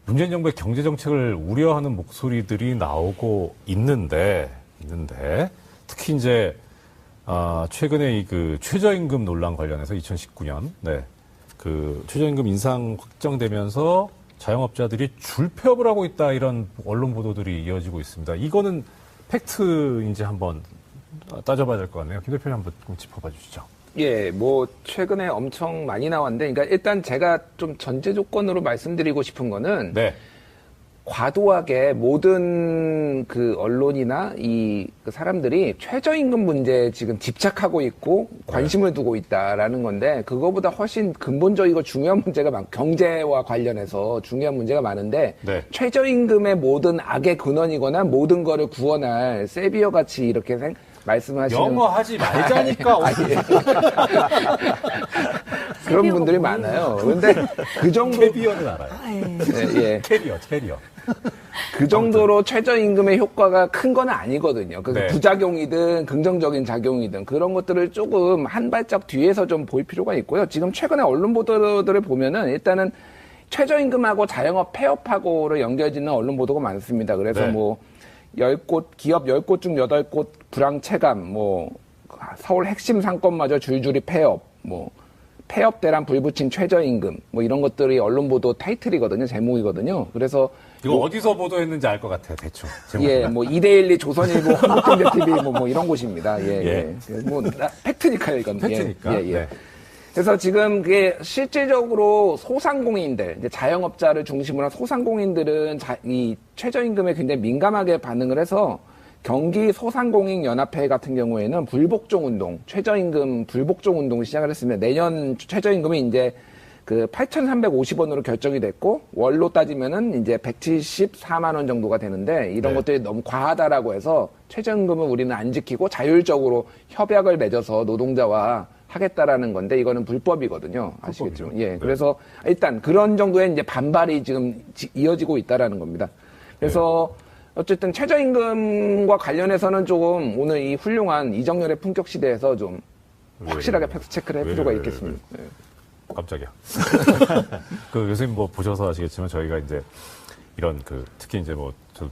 문재인 정부의 경제 정책을 우려하는 목소리들이 나오고 있는데 특히 이제 최근에 그 최저임금 논란 관련해서 2019년 그 최저임금 인상 확정되면서 자영업자들이 줄폐업을 하고 있다 이런 언론 보도들이 이어지고 있습니다. 이거는 팩트인지 한번 따져봐야 될 것 같네요. 김 대표님 한번 짚어봐 주시죠. 예, 뭐 최근에 엄청 많이 나왔는데, 그러니까 일단 제가 좀 전제 조건으로 말씀드리고 싶은 거는 과도하게 모든 그 언론이나 그 사람들이 최저임금 문제에 지금 집착하고 있고 관심을 두고 있다라는 건데, 그거보다 훨씬 근본적이고 중요한 문제가 경제와 관련해서 중요한 문제가 많은데, 최저임금의 모든 악의 근원이거나 모든 거를 구원할 세비어 같이 이렇게 말씀하시는 영어 하지 말자니까. 그런 분들이 많아요. 그런데 그 정도 캐비어는 알아요. 예. 캐리어. 그 정도로 최저임금의 효과가 큰 건 아니거든요. 그래서 부작용이든 긍정적인 작용이든 그런 것들을 조금 한 발짝 뒤에서 좀 볼 필요가 있고요. 지금 최근에 언론 보도들을 보면은 일단은 최저임금하고 자영업 폐업하고로 연결짓는 언론 보도가 많습니다. 그래서 뭐 10곳, 기업 10곳 중 8곳 불황 체감, 뭐 서울 핵심 상권마저 줄줄이 폐업, 뭐 폐업 대란 불붙인 최저임금, 뭐 이런 것들이 언론 보도 타이틀이거든요, 제목이거든요. 그래서 이거 어디서 보도했는지 알 것 같아요, 대충. 예, 뭐 이데일리, 조선일보, 한국경제TV 뭐 이런 곳입니다. 예. 뭐 팩트니까요, 이건. 팩트니까. 예. 그래서 지금 그게 실질적으로 소상공인들, 이제 자영업자를 중심으로 한 소상공인들은 이 최저임금에 굉장히 민감하게 반응을 해서 경기 소상공인 연합회 같은 경우에는 불복종 운동, 최저임금 불복종 운동을 시작을 했습니다. 내년 최저임금이 이제 그 8,350원으로 결정이 됐고, 월로 따지면은 이제 174만 원 정도가 되는데, 이런 것들이 너무 과하다라고 해서 최저임금을 우리는 안 지키고 자율적으로 협약을 맺어서 노동자와 하겠다라는 건데, 이거는 불법이거든요. 아시겠지만. 예. 그래서 일단 그런 정도의 이제 반발이 지금 이어지고 있다라는 겁니다. 그래서 어쨌든 최저임금과 관련해서는 조금 오늘 이 훌륭한 이정열의 품격 시대에서 좀 확실하게 팩트 체크를 할 필요가 있겠습니다. 깜짝이야. 그 교수님 뭐 보셔서 아시겠지만 저희가 이제 이런 특히 이제 뭐 저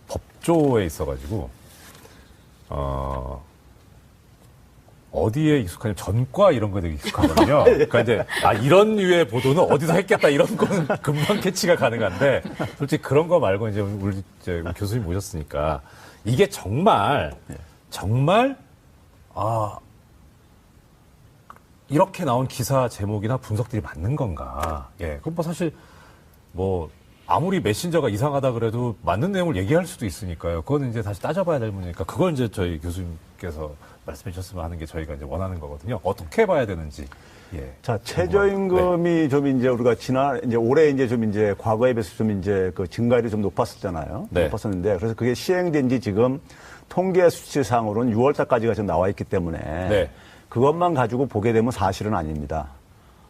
법조에 있어가지고 어디에 익숙하냐면 전과 이런 거에 되게 익숙하거든요. 그러니까 이제 이런 류의 보도는 어디서 했겠다 이런 거는 금방 캐치가 가능한데, 솔직히 그런 거 말고 이제 우리 교수님 모셨으니까 이게 정말 이렇게 나온 기사 제목이나 분석들이 맞는 건가? 예, 그럼 뭐 사실 뭐 아무리 메신저가 이상하다 그래도 맞는 내용을 얘기할 수도 있으니까요. 그거는 이제 다시 따져봐야 될 문제니까 그걸 이제 저희 교수님께서 말씀해 주셨으면 하는 게 저희가 이제 원하는 거거든요. 어떻게 봐야 되는지. 예. 자, 최저임금이 좀 이제 우리가 올해 이제 좀 이제 과거에 비해서 좀 이제 그 증가율이 좀 높았었잖아요. 높았었는데, 그래서 그게 시행된 지 지금 통계 수치상으로는 6월 달까지가 지금 나와 있기 때문에 그것만 가지고 보게 되면 사실은 아닙니다.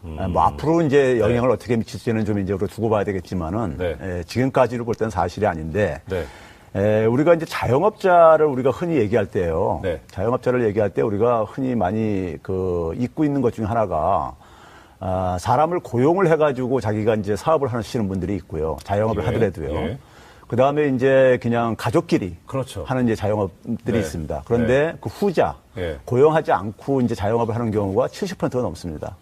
뭐 앞으로 이제 영향을 어떻게 미칠지는 좀 이제 우리가 두고 봐야 되겠지만은 지금까지로 볼 때는 사실이 아닌데 우리가 이제 자영업자를 우리가 흔히 얘기할 때요. 자영업자를 얘기할 때 우리가 흔히 많이 잊고 있는 것 중에 하나가 사람을 고용을 해가지고 자기가 이제 사업을 하시는 분들이 있고요. 자영업을 하더라도요. 그 다음에 이제 그냥 가족끼리 하는 이제 자영업들이 있습니다. 그런데 그 후자 고용하지 않고 이제 자영업을 하는 경우가 70%가 넘습니다.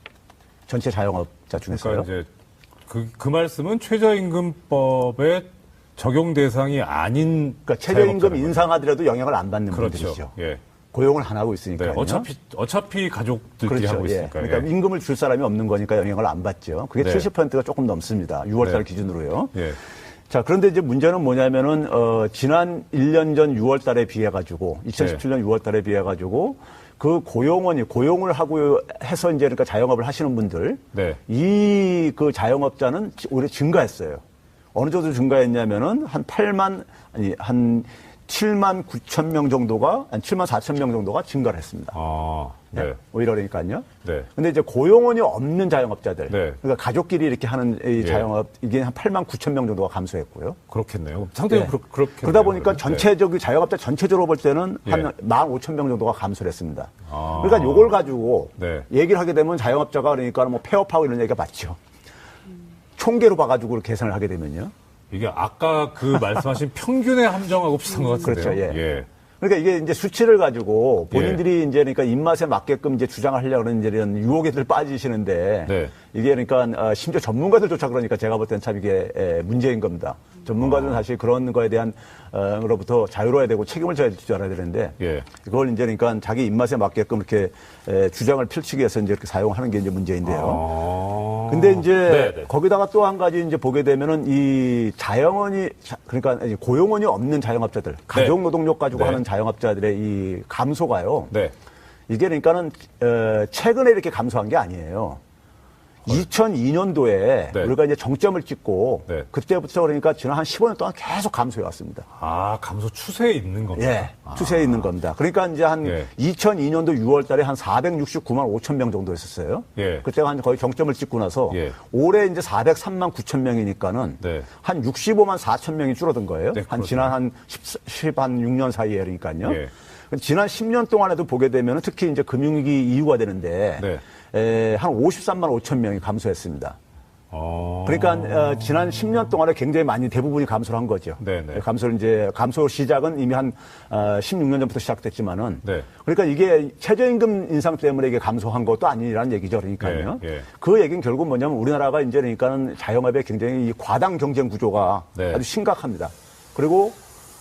전체 자영업자 중에서요. 그러니까 이제 그 말씀은 최저임금법의 적용 대상이 아닌, 그러니까 최저임금 인상하더라도 영향을 안 받는 분들이죠. 고용을 안 하고 있으니까요. 어차피 가족들끼리 하고 있으니까. 그러니까 임금을 줄 사람이 없는 거니까 영향을 안 받죠. 그게 70%가 조금 넘습니다. 6월달 기준으로요. 자, 그런데 이제 문제는 뭐냐면은 지난 1년 전 6월달에 비해 가지고 2017년 6월달에 비해 가지고 그 고용을 하고 해서 이제 그러니까 자영업을 하시는 분들 이 그 자영업자는 오히려 증가했어요. 어느 정도 증가했냐면은 한 7만 9천 명 정도가, 7만 4천 명 정도가 증가를 했습니다. 오히려 그러니까요. 근데 이제 고용원이 없는 자영업자들, 그러니까 가족끼리 이렇게 하는 이 자영업, 이게 한 8만 9천 명 정도가 감소했고요. 그렇겠네요. 상당히 그렇게. 그러다 보니까 전체적인 자영업자 전체적으로 볼 때는 한 1만 5천 명 정도가 감소를 했습니다. 그러니까 요걸 가지고 얘기를 하게 되면 자영업자가 그러니까 뭐 폐업하고 이런 얘기가 맞죠. 총계로 봐가지고 계산을 하게 되면요. 이게 아까 그 말씀하신 평균의 함정하고 비슷한 것 같은데요. 그렇죠. 예. 예. 그러니까 이게 이제 수치를 가지고 본인들이 이제 그러니까 입맛에 맞게끔 이제 주장하려고 하는 이런 유혹에들 빠지시는데 네. 이게 그러니까 심지어 전문가들조차 그러니까 제가 볼 때는 참 이게 문제인 겁니다. 전문가들은 사실 그런 거에 대한 으로부터 자유로워야 되고 책임을 져야 될 줄 알아야 되는데 예. 그걸 이제 그러니까 자기 입맛에 맞게끔 이렇게 주장을 펼치기 위해서 이제 이렇게 사용하는 게 이제 문제인데요. 근데 이제 네네. 거기다가 또 한 가지 이제 보게 되면은 이 자영원이 그러니까 고용원이 없는 자영업자들 가족 노동력 가지고 네. 하는 자영업자들의 이 감소가요. 네. 이게 그러니까는 최근에 이렇게 감소한 게 아니에요. 2002년도에 네. 우리가 이제 정점을 찍고 네. 그때부터 그러니까 지난 한 15년 동안 계속 감소해 왔습니다. 아, 감소 추세에 있는 겁니다. 예, 추세에 있는 겁니다. 그러니까 이제 한 예. 2002년도 6월 달에 한 469만 5천 명 정도 했었어요. 예. 그때가 한 거의 정점을 찍고 나서 예. 올해 이제 403만 9천 명이니까는 네. 한 65만 4천 명이 줄어든 거예요. 네, 한 그렇습니다. 지난 한 6년 사이에 그러니까요. 예. 지난 10년 동안에도 보게 되면 특히 이제 금융위기 이후가 되는데 네. 한 53만 5천 명이 감소했습니다. 어. 그러니까 지난 10년 동안에 굉장히 많이 대부분이 감소를 한 거죠. 네네. 감소 시작은 이미 한 16년 전부터 시작됐지만은 네. 그러니까 이게 최저임금 인상 때문에 이게 감소한 것도 아니라는 얘기죠. 그러니까요. 예, 예. 그 얘기는 결국 뭐냐면 우리나라가 이제 그러니까는 자영업의 굉장히 이 과당 경쟁 구조가 네. 아주 심각합니다. 그리고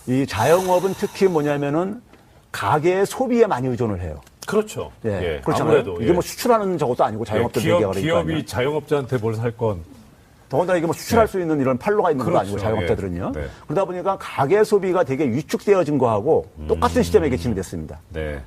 이 자영업은 특히 뭐냐면은 가계의 소비에 많이 의존을 해요. 그렇죠. 예, 예. 그렇잖아요. 아무래도 이게 뭐 수출하는 저것도 아니고 자영업들 얘기가 그러니까요. 기업이 자영업자한테 뭘 살 건. 더군다나 이게 뭐 수출할 네. 수 있는 이런 판로가 있는 것도 그렇죠. 아니고 자영업자들은요. 예. 네. 그러다 보니까 가계 소비가 되게 위축되어진 거하고 똑같은 시점에 개침이 됐습니다. 네.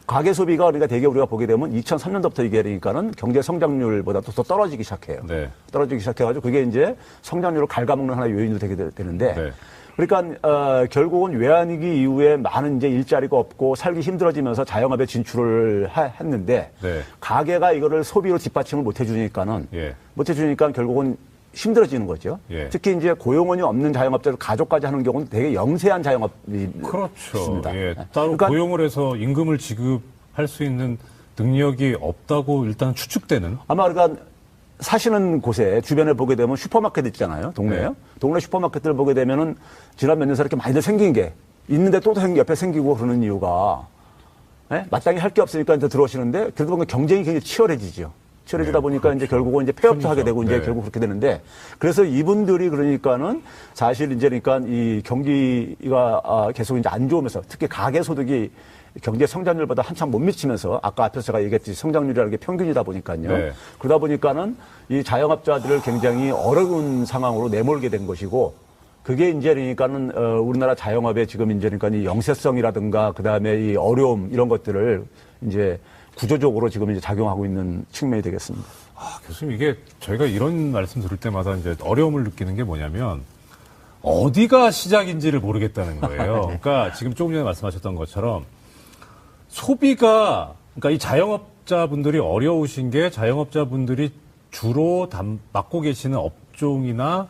가계 소비가 그러니까 되게 우리가 보게 되면 2003년도부터 이게 그러니까는 경제 성장률보다 더 떨어지기 시작해요. 네. 떨어지기 시작해가지고 그게 이제 성장률을 갉아먹는 하나의 요인으로 되게 되는데 네. 그러니까 결국은 외환위기 이후에 많은 이제 일자리가 없고 살기 힘들어지면서 자영업에 진출을 했는데 네. 가계가 이거를 소비로 뒷받침을 못 해주니까는 예. 못 해주니까 결국은 힘들어지는 거죠. 예. 특히 이제 고용원이 없는 자영업자들 가족까지 하는 경우는 되게 영세한 자영업이 그렇죠. 있습니다. 예. 네. 따로 그러니까 고용을 해서 임금을 지급할 수 있는 능력이 없다고 일단 추측되는. 아마 우리가 사시는 곳에 주변에 보게 되면 슈퍼마켓 있잖아요. 동네에. 네. 동네 슈퍼마켓들 보게 되면은 지난 몇 년 사이 이렇게 많이들 생긴 게 있는데 또 옆에 생기고 그러는 이유가 예? 마땅히 할 게 없으니까 이제 들어오시는데 그러다 보면 경쟁이 굉장히 치열해지죠. 치열해지다 네, 보니까 그렇죠. 이제 결국은 이제 폐업도 편의점. 하게 되고 이제 네. 결국 그렇게 되는데 그래서 이분들이 그러니까는 사실 이제 그러니까 이 경기가 계속 이제 안 좋으면서 특히 가계 소득이 경제 성장률보다 한참 못 미치면서 아까 앞에서 제가 얘기했듯이 성장률이라는 게 평균이다 보니까요. 네. 그러다 보니까는 이 자영업자들을 굉장히 어려운 상황으로 내몰게 된 것이고 그게 이제 그러니까는 우리나라 자영업의 지금 이제 그러니까 이 영세성이라든가 그다음에 이 어려움 이런 것들을 이제 구조적으로 지금 이제 작용하고 있는 측면이 되겠습니다. 아, 교수님, 이게 저희가 이런 말씀 들을 때마다 이제 어려움을 느끼는 게 뭐냐면 어디가 시작인지를 모르겠다는 거예요. 그러니까 지금 조금 전에 말씀하셨던 것처럼 소비가, 그러니까 이 자영업자분들이 어려우신 게 자영업자분들이 주로 맡고 계시는 업종이나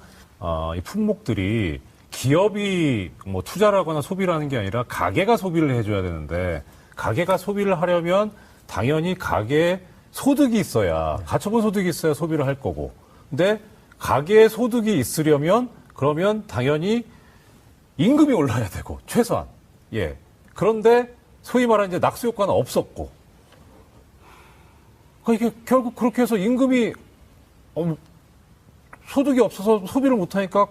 이 품목들이 기업이 뭐 투자를 하거나 소비를 하는 게 아니라 가게가 소비를 해줘야 되는데 가게가 소비를 하려면 당연히 가게에 소득이 있어야, 가처분 소득이 있어야 소비를 할 거고. 근데 가게에 소득이 있으려면 그러면 당연히 임금이 올라야 되고, 최소한. 예. 그런데 소위 말하는 이제 낙수 효과는 없었고. 그러니까 이게 결국 그렇게 해서 임금이, 소득이 없어서 소비를 못하니까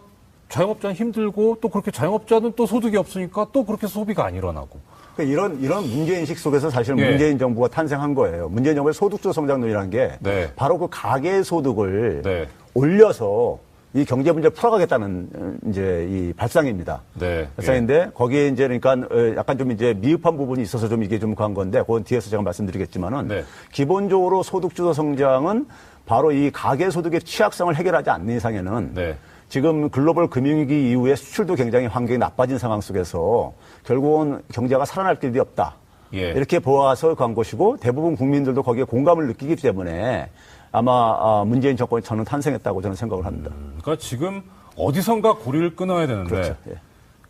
자영업자는 힘들고 또 그렇게 자영업자는 또 소득이 없으니까 또 그렇게 소비가 안 일어나고. 그러니까 이런 문제인식 속에서 사실 예. 문재인 정부가 탄생한 거예요. 문재인 정부의 소득주 성장론이라는 게 네. 바로 그 가계 소득을 네. 올려서 이 경제 문제를 풀어가겠다는 이제 이 발상입니다. 네. 발상인데 거기에 이제 그러니까 약간 좀 이제 미흡한 부분이 있어서 좀 이게 좀 그런 건데 그건 뒤에서 제가 말씀드리겠지만은 네. 기본적으로 소득주도 성장은 바로 이 가계 소득의 취약성을 해결하지 않는 이상에는 네. 지금 글로벌 금융위기 이후에 수출도 굉장히 환경이 나빠진 상황 속에서 결국은 경제가 살아날 길이 없다. 예. 이렇게 보아서 간 것이고 대부분 국민들도 거기에 공감을 느끼기 때문에 아마 문재인 정권이 저는 탄생했다고 저는 생각을 합니다. 그러니까 지금 어디선가 고리를 끊어야 되는데 그렇죠. 예.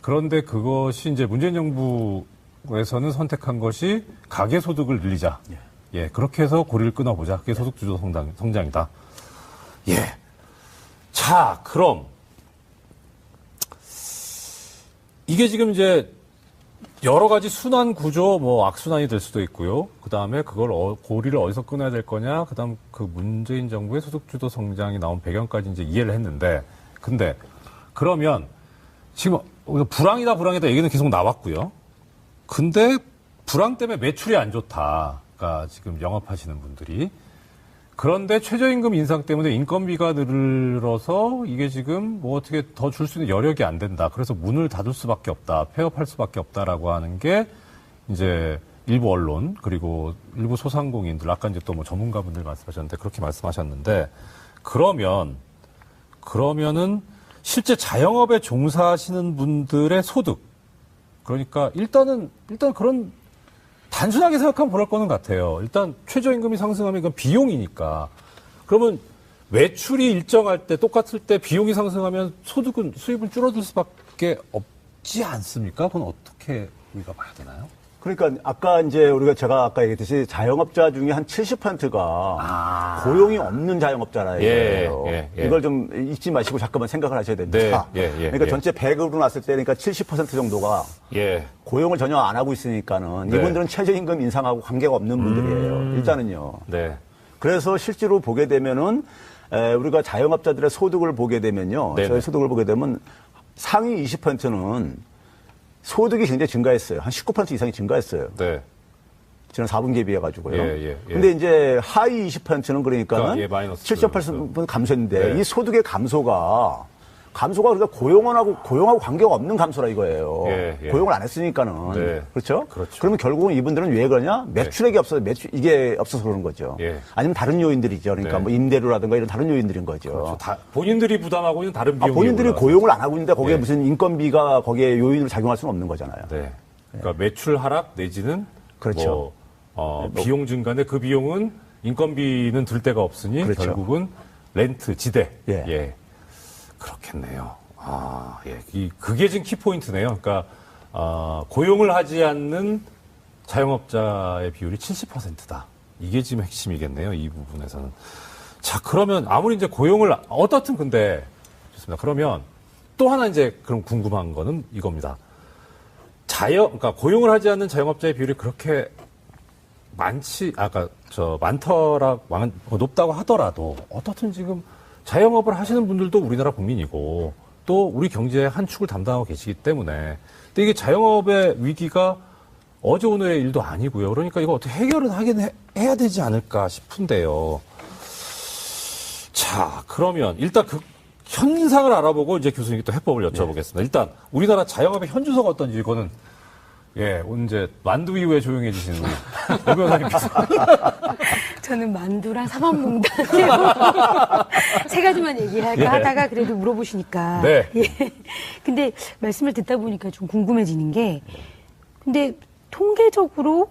그런데 그것이 이제 문재인 정부에서는 선택한 것이 가계 소득을 늘리자. 그렇게 해서 고리를 끊어보자. 그게 소득 주도 성장이다. 예. 자, 그럼 이게 지금 이제 여러 가지 순환 구조, 뭐 악순환이 될 수도 있고요. 그 다음에 그걸 고리를 어디서 끊어야 될 거냐. 그 다음 그 문재인 정부의 소득주도 성장이 나온 배경까지 이제 이해를 했는데, 근데 그러면 지금 불황이다 얘기는 계속 나왔고요. 근데 불황 때문에 매출이 안 좋다. 그러니까 지금 영업하시는 분들이. 그런데 최저임금 인상 때문에 인건비가 늘어서 이게 지금 뭐 어떻게 더 줄 수 있는 여력이 안 된다. 그래서 문을 닫을 수밖에 없다. 폐업할 수밖에 없다라고 하는 게 이제 일부 언론 그리고 일부 소상공인들 아까 이제 또 뭐 전문가분들 말씀하셨는데 그렇게 말씀하셨는데 그러면은 실제 자영업에 종사하시는 분들의 소득 그러니까 일단 그런 단순하게 생각하면 그럴 거는 같아요. 일단 최저임금이 상승하면 이건 비용이니까. 그러면 매출이 일정할 때 똑같을 때 비용이 상승하면 수입은 줄어들 수밖에 없지 않습니까? 그건 어떻게 우리가 봐야 되나요? 그러니까 아까 이제 제가 아까 얘기했듯이 자영업자 중에 한 70%가 고용이 없는 자영업자라요. 예. 이걸 좀 잊지 마시고 잠깐만 생각을 하셔야 됩니다. 그러니까 전체 100으로 놨을 때 그러니까 70% 정도가 고용을 전혀 안 하고 있으니까는 이분들은 최저임금 인상하고 관계가 없는 분들이에요. 일단은요. 네. 그래서 실제로 보게 되면은 우리가 자영업자들의 소득을 보게 되면요. 저희 소득을 보게 되면 상위 20%는 소득이 굉장히 증가했어요. 한 19% 이상이 증가했어요. 네. 지난 4분기에 비해 가지고요. 예. 근데 이제 하위 20%는 그러니까는 마이너스 7.8% 감소했는데 이 소득의 감소가 그러니까 고용하고 관계가 없는 감소라 이거예요. 고용을 안 했으니까는. 그렇죠? 그러면 결국은 이분들은 왜 그러냐? 매출액이 없어서 이게 없어서 그러는 거죠. 아니면 다른 요인들이죠. 그러니까 뭐 임대료라든가 이런 다른 요인들인 거죠. 그렇죠. 본인들이 부담하고 있는 다른 비용이 본인들이 올라가서. 고용을 안 하고 있는데 거기에 무슨 인건비가 거기에 요인으로 작용할 수는 없는 거잖아요. 그러니까 매출 하락 내지는 그렇죠. 비용 증가인데 그 비용은 인건비는 들 데가 없으니 결국은 렌트, 지대. 그렇겠네요. 그게 지금 키포인트네요. 그러니까, 고용을 하지 않는 자영업자의 비율이 70%다. 이게 지금 핵심이겠네요. 이 부분에서는. 자, 그러면 아무리 이제 고용을, 어떻든 근데, 좋습니다. 그러면 또 하나 이제 그럼 궁금한 거는 이겁니다. 그러니까 고용을 하지 않는 자영업자의 비율이 그렇게 높다고 하더라도 어떻든 지금 자영업을 하시는 분들도 우리나라 국민이고 또 우리 경제의 한 축을 담당하고 계시기 때문에 근데 이게 자영업의 위기가 어제 오늘의 일도 아니고요. 그러니까 이거 어떻게 해결은 해야 되지 않을까 싶은데요. 자, 그러면 일단 그 현상을 알아보고 이제 교수님께 또 해법을 여쭤보겠습니다. 일단 우리나라 자영업의 현주소가 어떤지 이거는 언제 만두 이후에 조용해지시는 우리 오 변호사님께서. 저는 만두랑 사법농단 세 가지만 얘기할까 하다가 그래도 물어보시니까. 근데 말씀을 듣다 보니까 좀 궁금해지는 게 근데 통계적으로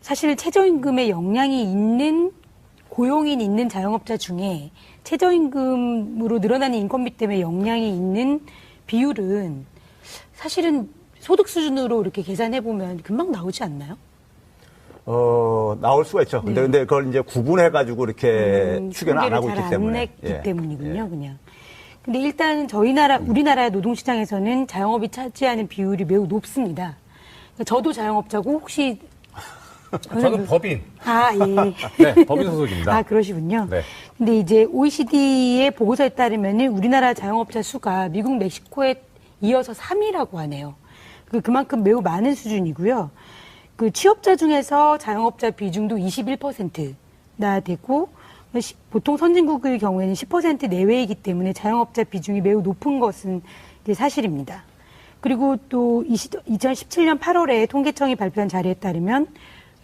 사실 최저임금에 영향이 있는 고용인 있는 자영업자 중에 최저임금으로 늘어나는 인건비 때문에 영향이 있는 비율은 사실은 소득 수준으로 이렇게 계산해보면 금방 나오지 않나요? 나올 수가 있죠. 근데 그걸 이제 구분해가지고 이렇게 추견을 안 하고 있기 때문에. 안 냈기 때문이군요, 그냥. 근데 일단 우리나라 노동시장에서는 자영업이 차지하는 비율이 매우 높습니다. 그러니까 저도 자영업자고 혹시. 저는 법인. 법인 소속입니다. 그러시군요. 근데 이제 OECD의 보고서에 따르면은 우리나라 자영업자 수가 미국, 멕시코에 이어서 3위라고 하네요. 그만큼 매우 많은 수준이고요. 그 취업자 중에서 자영업자 비중도 21%나 되고 보통 선진국의 경우에는 10% 내외이기 때문에 자영업자 비중이 매우 높은 것은 이제 사실입니다. 그리고 또 2017년 8월에 통계청이 발표한 자료에 따르면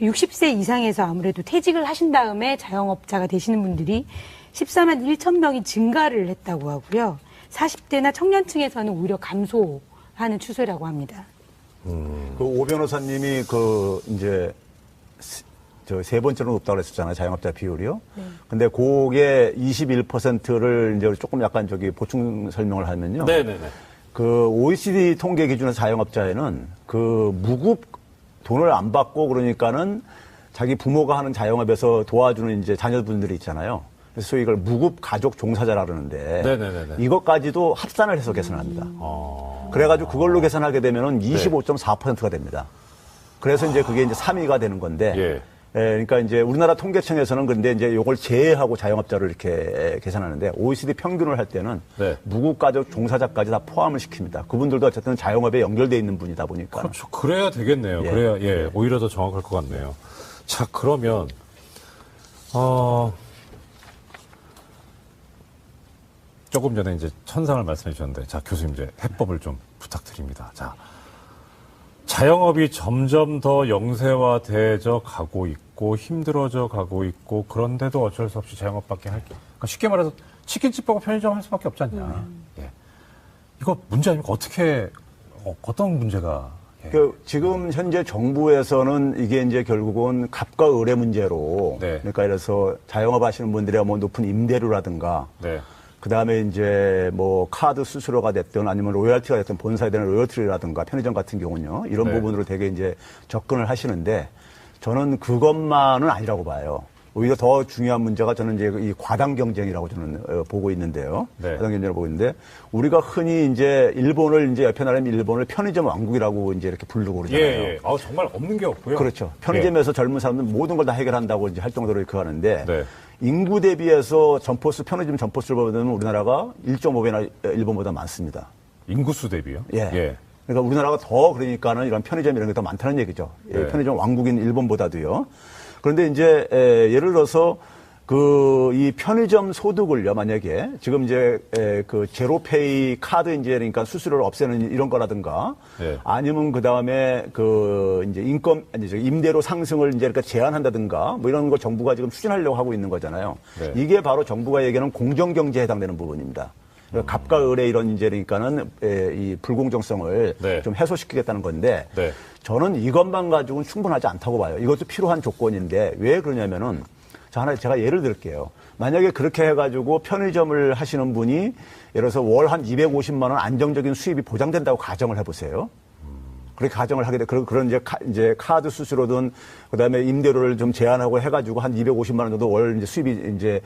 60세 이상에서 아무래도 퇴직을 하신 다음에 자영업자가 되시는 분들이 14만 1천 명이 증가를 했다고 하고요. 40대나 청년층에서는 오히려 감소하는 추세라고 합니다. 오 변호사님이 이제 세 번째로 높다고 했었잖아요. 자영업자 비율이요. 근데 그게 21%를 이제 조금 약간 보충 설명을 하면요. 그 OECD 통계 기준에서 자영업자에는 무급 돈을 안 받고 그러니까는 자기 부모가 하는 자영업에서 도와주는 이제 자녀분들이 있잖아요. 그래서 소위 이걸 무급 가족 종사자라 그러는데 네네네네. 이것까지도 합산을 해서 계산합니다. 그래가지고 그걸로 계산하게 되면은 25.4%가 됩니다. 그래서 이제 그게 이제 3위가 되는 건데, 예. 그러니까 이제 우리나라 통계청에서는 근데 이제 요걸 제외하고 자영업자를 이렇게 계산하는데 OECD 평균을 할 때는 네. 무급가족 종사자까지 다 포함을 시킵니다. 그분들도 어쨌든 자영업에 연결돼 있는 분이다 보니까. 그렇죠. 그래야 되겠네요. 예. 그래야, 예, 오히려 더 정확할 것 같네요. 자, 그러면, 조금 전에 이제 천상을 말씀해 주셨는데, 자, 교수님 이제 해법을 좀 부탁드립니다. 자, 자영업이 점점 더 영세화돼져 가고 있고, 힘들어져 가고 있고, 그런데도 어쩔 수 없이 자영업밖에 할 게, 그러니까 쉽게 말해서 치킨집하고 편의점 할 수밖에 없지 않냐. 예. 이거 문제 아닙니까? 어떻게, 어떤 문제가 예. 지금 현재 정부에서는 이게 이제 결국은 갑과 을의 문제로, 네. 그러니까 이래서 자영업 하시는 분들이 뭐 높은 임대료라든가, 네. 그 다음에 이제 뭐 카드 수수료가 됐든 아니면 로열티가 됐든 본사에 대한 로열티라든가 편의점 같은 경우는요, 이런 네. 부분으로 되게 이제 접근을 하시는데 저는 그것만은 아니라고 봐요. 오히려 더 중요한 문제가 저는 이제 이 과당 경쟁이라고 저는 보고 있는데요. 네. 과당 경쟁을 보고 있는데 우리가 흔히 이제 일본을 이제 옆에 나라면 일본을 편의점 왕국이라고 이제 이렇게 부르고 그러잖아요. 예. 정말 없는 게 없고요. 그렇죠. 편의점에서 젊은 사람들은 모든 걸 다 해결한다고 이제 할 정도로 이렇게 하는데 네. 인구 대비해서 점포수, 편의점 점포수를 보면 우리나라가 1.5배나 일본보다 많습니다. 인구수 대비요? 예. 그러니까 우리나라가 더 그러니까는 이런 편의점 이런 게 더 많다는 얘기죠. 예, 네. 편의점 왕국인 일본보다도요. 그런데 이제 예를 들어서 이 편의점 소득을요, 만약에 지금 이제 그 제로페이 카드 이제 그러니까 수수료를 없애는 이런 거라든가 네. 아니면 그 다음에 이제 임대료 상승을 이제 그러니까 제한한다든가 뭐 이런 거 정부가 지금 추진하려고 하고 있는 거잖아요. 네. 이게 바로 정부가 얘기하는 공정경제에 해당되는 부분입니다. 그러니까 갑과 을의 이런 이제 그러니까는 이 불공정성을 네. 좀 해소시키겠다는 건데 네. 저는 이것만 가지고는 충분하지 않다고 봐요. 이것도 필요한 조건인데 왜 그러냐면은 제가 예를 들게요. 만약에 그렇게 해가지고 편의점을 하시는 분이 예를 들어서 월 한 250만 원 안정적인 수입이 보장된다고 가정을 해보세요. 그렇게 가정을 하게 돼. 그런 이제 카드 수수료든 그다음에 임대료를 좀 제한하고 해가지고 한 250만 원 정도 월 이제 수입이 이제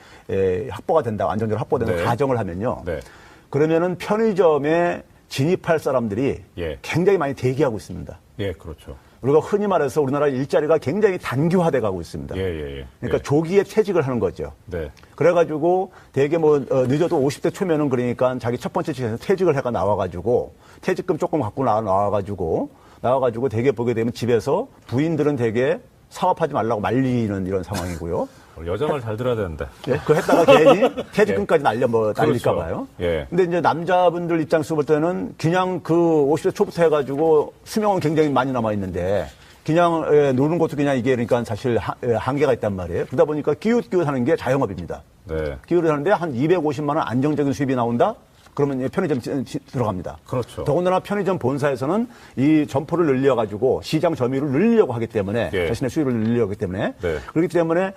확보가 된다고 안정적으로 확보된다고 네. 가정을 하면요. 네. 그러면은 편의점에 진입할 사람들이 예. 굉장히 많이 대기하고 있습니다. 예, 그렇죠. 우리가 흔히 말해서 우리나라 일자리가 굉장히 단규화돼 가고 있습니다. 예. 그러니까 예. 조기에 퇴직을 하는 거죠. 네. 그래가지고 되게 늦어도 50대 초면은 그러니까 자기 첫 번째 직장에서 퇴직을 해가 나와가지고 퇴직금 조금 갖고 나와가지고 되게 보게 되면 집에서 부인들은 되게 사업하지 말라고 말리는 이런 상황이고요. 여자말 잘 들어야 되는데. 예? 그거 했다가 괜히 퇴직금까지 날릴까 그렇죠. 봐요. 예. 근데 이제 남자분들 입장에서 볼 때는 그냥 그 50대 초부터 해가지고 수명은 굉장히 많이 남아있는데 그냥 노는 것도 그냥 이게 그러니까 사실 한계가 있단 말이에요. 그러다 보니까 기웃기웃 하는 게 자영업입니다. 네. 기웃을 하는데 한 250만 원 안정적인 수입이 나온다? 그러면 편의점 들어갑니다. 그렇죠. 더군다나 편의점 본사에서는 이 점포를 늘려가지고 시장 점유율을 늘리려고 하기 때문에 예. 자신의 수입을 늘리려고 하기 때문에 네. 그렇기 때문에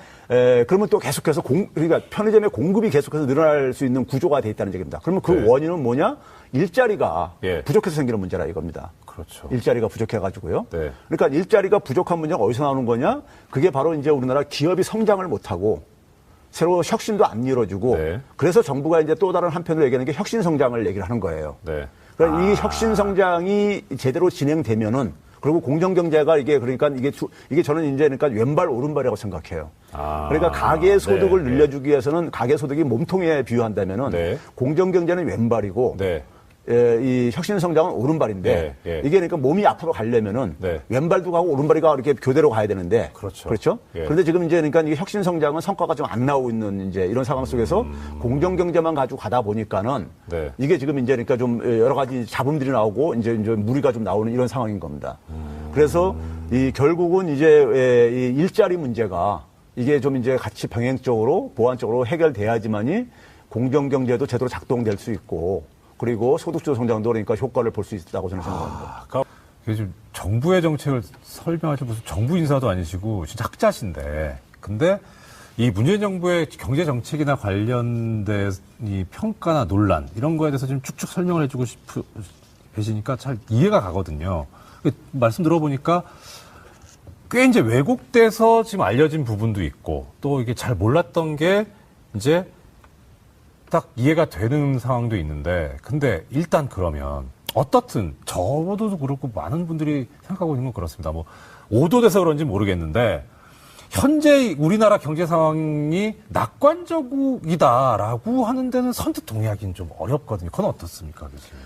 그러면 또 계속해서 그러니까 편의점의 공급이 계속해서 늘어날 수 있는 구조가 돼 있다는 얘기입니다. 그러면 그 네. 원인은 뭐냐? 일자리가 예. 부족해서 생기는 문제라 이겁니다. 그렇죠. 일자리가 부족해가지고요. 네. 그러니까 일자리가 부족한 문제가 어디서 나오는 거냐? 그게 바로 이제 우리나라 기업이 성장을 못하고 새로 혁신도 안 이루어지고 네. 그래서 정부가 이제 또 다른 한편으로 얘기하는 게 혁신 성장을 얘기를 하는 거예요. 네. 그러니까 이 혁신 성장이 제대로 진행되면은 그리고 공정 경제가 이게 그러니까 이게 저는 이제 그러니까 왼발 오른발이라고 생각해요. 그러니까 가계 소득을 네. 늘려주기 위해서는 가계 소득이 몸통에 비유한다면은 네. 공정 경제는 왼발이고 네. 이 혁신 성장은 오른발인데 예. 이게 그러니까 몸이 앞으로 가려면은 네. 왼발도 가고 오른발이 이렇게 교대로 가야 되는데 그렇죠. 예. 그런데 지금 이제 그러니까 이게 혁신 성장은 성과가 좀 안 나오고 있는 이제 이런 상황 속에서 공정 경제만 가지고 가다 보니까는 네. 이게 지금 이제 그러니까 좀 여러 가지 잡음들이 나오고 이제 무리가 좀 나오는 이런 상황인 겁니다. 그래서 이 결국은 이제 이 일자리 문제가 이게 좀 이제 같이 병행적으로 보완적으로 해결돼야지만이 공정 경제도 제대로 작동될 수 있고 그리고 소득주도 성장도 그러니까 효과를 볼 수 있다고 저는 생각합니다. 지금 정부의 정책을 설명하시 무슨 정부 인사도 아니시고 진짜 학자신데, 근데 이 문재인 정부의 경제 정책이나 관련된 이 평가나 논란 이런 거에 대해서 좀 쭉쭉 설명을 해주고 계시니까 잘 이해가 가거든요. 말씀 들어보니까 꽤 이제 왜곡돼서 지금 알려진 부분도 있고 또 이게 잘 몰랐던 게 이제 딱 이해가 되는 상황도 있는데, 근데 일단 그러면 어떻든 저도 그렇고 많은 분들이 생각하고 있는 건 그렇습니다. 뭐 오도돼서 그런지 모르겠는데 현재 우리나라 경제 상황이 낙관적이다라고 하는 데는 선뜻 동의하기는 좀 어렵거든요. 그건 어떻습니까, 교수님?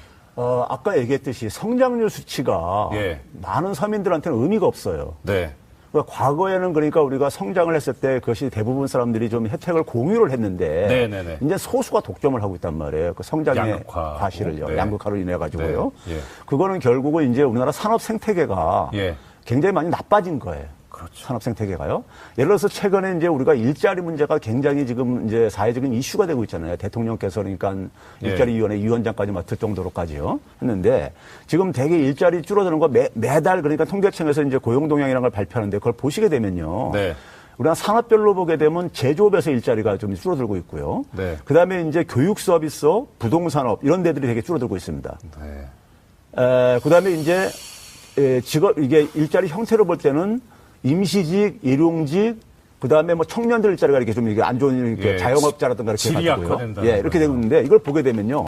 아까 얘기했듯이 성장률 수치가 예. 많은 서민들한테는 의미가 없어요. 네. 그러니까 과거에는 그러니까 우리가 성장을 했을 때 그것이 대부분 사람들이 좀 혜택을 공유를 했는데 네네네. 이제 소수가 독점을 하고 있단 말이에요. 그 성장의 양극화. 과실을요. 네. 양극화로 인해 가지고요. 네. 예. 그거는 결국은 이제 우리나라 산업 생태계가 예. 굉장히 많이 나빠진 거예요. 그렇죠. 산업 생태계가요. 예를 들어서 최근에 이제 우리가 일자리 문제가 굉장히 지금 이제 사회적인 이슈가 되고 있잖아요. 대통령께서 그러니까 예. 일자리위원회 위원장까지 맡을 정도로까지요. 했는데 지금 대개 일자리 줄어드는 거 매달 그러니까 통계청에서 이제 고용동향이라는 걸 발표하는데 그걸 보시게 되면요. 네. 우리가 산업별로 보게 되면 제조업에서 일자리가 좀 줄어들고 있고요. 네. 그 다음에 이제 교육 서비스업, 부동산업 이런 데들이 되게 줄어들고 있습니다. 네. 그 다음에 이제 직업 이게 일자리 형태로 볼 때는 임시직, 일용직, 그 다음에 뭐 청년들 일자리가 이렇게 좀 이게 안 좋은 이렇게 예, 자영업자라든가 이렇게 질이 가지고요. 악화된다는 예, 이렇게 되고 있는데 이걸 보게 되면요.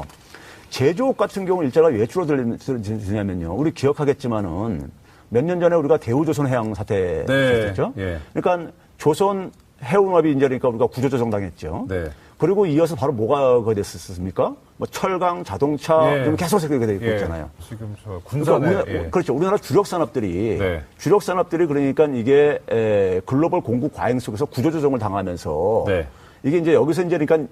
제조업 같은 경우 일자리가 왜 줄어드냐면요. 우리 기억하겠지만은 몇 년 전에 우리가 대우조선해양 사태 네. 있었죠. 예. 그러니까 조선 해운업이 이제 그러니까 우리가 구조조정 당했죠. 네. 그리고 이어서 바로 뭐가 됐었습니까? 뭐 철강, 자동차 예. 좀 계속 그렇게 되고 예. 있잖아요. 지금 저 그러니까 군산에 그렇죠. 우리나라 주력 산업들이 네. 그러니까 이게 글로벌 공급 과잉 속에서 구조조정을 당하면서 네. 이게 이제 여기서 이제 그러니까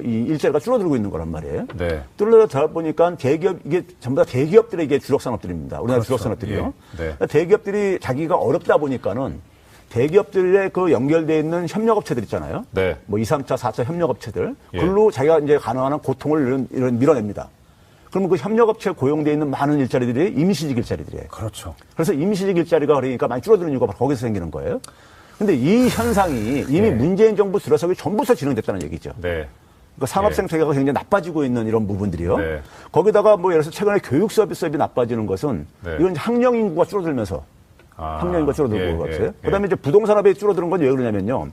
이 일자리가 줄어들고 있는 거란 말이에요. 네. 뚫어져 보니까 대기업 이게 전부 다 대기업들의 이게 주력 산업들입니다. 우리나라 그렇죠. 주력 산업들이요. 예. 네. 대기업들이 자기가 어렵다 보니까는 대기업들의 그 연결돼 있는 협력업체들 있잖아요. 네. 뭐 2, 3차, 4차 협력업체들. 예. 그걸로 자기가 이제 가능한 한 고통을 이런 밀어냅니다. 그러면 그 협력업체에 고용돼 있는 많은 일자리들이 임시직 일자리들이에요. 그렇죠. 그래서 임시직 일자리가 그러니까 많이 줄어드는 이유가 바로 거기서 생기는 거예요. 근데 이 현상이 이미 문재인 정부 들어서기 전부터 진행됐다는 얘기죠. 네. 그러니까 산업 예. 생태계가 굉장히 나빠지고 있는 이런 부분들이요. 네. 거기다가 뭐 예를 들어서 최근에 교육 서비스업이 나빠지는 것은 네. 이건 학령 인구가 줄어들면서 학령 인구가 줄어들고 것 같아요. 그다음에 이제 부동산업이 줄어드는 건 왜 그러냐면요.